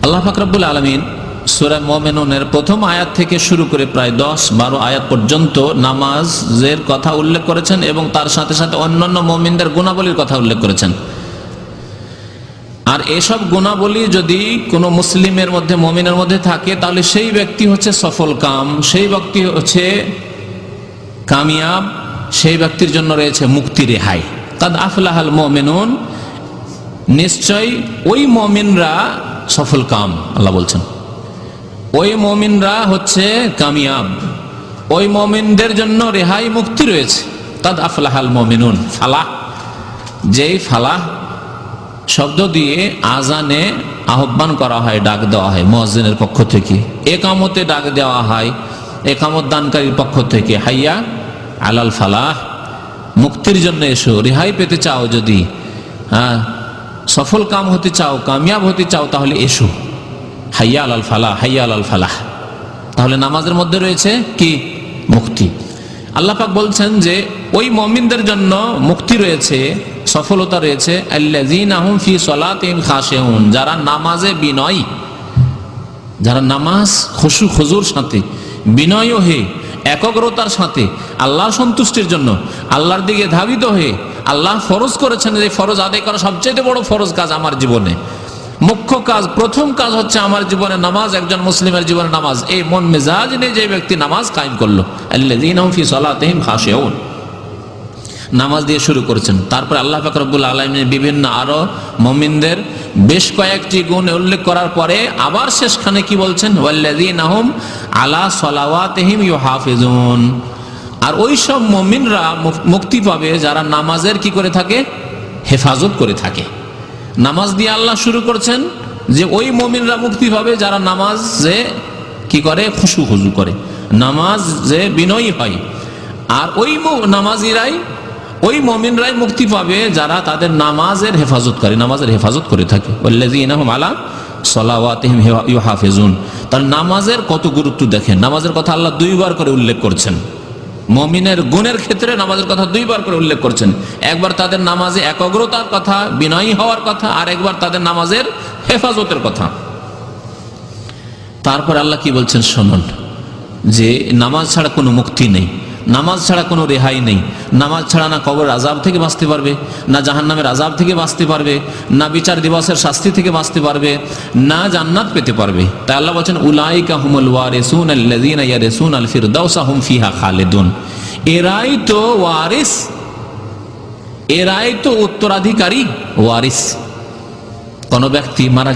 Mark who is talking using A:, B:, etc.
A: আল্লাহ পাক রব্বুল আলামিন সূরা মুমিনুনের প্রথম আয়াত থেকে শুরু করে প্রায় 10-12 আয়াত পর্যন্ত নামাজের কথা উল্লেখ করেছেন এবং তার সাথে সাথে অন্যান্য মুমিনদের গুণাবলীর কথা উল্লেখ করেছেন। আর এসব গুণাবলী যদি কোনো মুসলিমের মধ্যে, মুমিনের মধ্যে থাকে, তাহলে সেই ব্যক্তি হচ্ছে সফল কাম, সেই ব্যক্তি হচ্ছে কামিয়াব, সেই ব্যক্তির জন্য রয়েছে মুক্তি, রেহাই। কাদ আফলাহাল মুমিনুন, নিশ্চয় ওই মুমিনরা সফল কাম। আল্লাহ বলছেন ওই মুমিনরা হচ্ছে কামিয়াব, ওই মুমিনদের জন্য রেহাই, মুক্তি রয়েছে। কাদ আফলাহাল মুমিনুন, ফালাহ, যেই ফালাহ শব্দ দিয়ে আজানে আহ্বান করা হয়, ডাক দেওয়া হয় মুয়াজ্জিনের পক্ষ থেকে, একামতে ডাক দেওয়া হয় একামত দানকারীর পক্ষ থেকে, হাইয়া আলাল ফালাহ, মুক্তির জন্য এসো, রেহাই পেতে চাও, যদি সফল কাম হতে চাও, কামিয়াব হতে চাও, তাহলে এসো, হাইয়া আলাল ফালাহ, হাইয়া আলাল ফালাহ। তাহলে নামাজের মধ্যে রয়েছে কি? মুক্তি। আল্লাহ পাক বলছেন যে ওই মুমিনদের জন্য মুক্তি রয়েছে, সফলতা রয়েছে, আল্লাযীনা হুম ফি সলাতিহিম খাশিউন, যারা নামাজে বিনয়ী, যারা নামাজ খুশু খুজুর সাথে, বিনয় হয়ে, একাগ্রতার সাথে, আল্লাহর সন্তুষ্টির জন্য আল্লাহর দিকে ধাবিত হয়ে, আল্লাহ ফরজ করেছেন যে ফরজ আদায় করা সবচেয়ে বড় ফরজ কাজ আমার জীবনে, মুখ্য কাজ, প্রথম কাজ হচ্ছে আমার জীবনে নামাজ, একজন মুসলিমের জীবনে নামাজ। এই মন মেজাজ নিয়ে যে ব্যক্তি নামাজ কায়েম করলো, আল্লাযীনা হুম ফি সলাতিহিম খাশিউন, নামাজ দিয়ে শুরু করেছেন। তারপর আল্লাহ পাক রব্বুল আলামিন বিভিন্ন আরো মুমিনদের বেশ কয়েকটি গুণ উল্লেখ করার পরে আবার শেষখানে কি বলছেন? ওয়াল্লাযীনা হুম আলা সলাওয়াতিহিম ইউহাফিজুন, আর ওই সব মুমিনরা মুক্তি পাবে যারা নামাজের কি করে থাকে? হেফাজত করে থাকে। নামাজ দিয়ে আল্লাহ শুরু করছেন যে ওই মুমিনরা মুক্তি পাবে যারা নামাজে কি করে? খুশু খুজু করে, নামাজে বিনয়ী হয়। আর ওই নামাজিরাই, ওই মুমিনরাই মুক্তি পাবে যারা তাদের নামাজের হেফাজত করে, নামাজের হেফাজত করে থাকে। ওয়াল্লাযীনা হুম আলা সলাওয়াতিহিম ইউহাফিজুন। তার নামাজের কত গুরুত্ব দেখেন, নামাজের কথা আল্লাহ 2 বার করে উল্লেখ করছেন। মুমিনের গুণের ক্ষেত্রে নামাজের কথা 2 বার করে উল্লেখ করছেন। একবার তাদের নামাজে একাগ্রতার কথা, বিনয়ী হওয়ার কথা, আর একবার তাদের নামাজের হেফাজতের কথা। তারপর আল্লাহ কি বলছেন শুনুন, যে নামাজ ছাড়া কোনো মুক্তি নেই, নামাজ ছাড়া কোনো রেহাই নেই, নামাজ ছাড়া না কবর আযাব থেকে বাঁচতে পারবে, না জাহান্নামের আযাব থেকে বাঁচতে পারবে, না বিচার দিবসের শাস্তি থেকে বাঁচতে পারবে, না জান্নাত পেতে পারবে। তাই আল্লাহ বলেন উলাইকা হুমুল ওয়ারিসুন আল্লাযীনা ইয়ারিসুনাল ফিরদাউসা হুম ফিহা খালিদুন। এরাই তো ওয়ারিস, এরাই তো উত্তরাধিকারী, ওয়ারিস। কোন ব্যক্তি মারা গেলে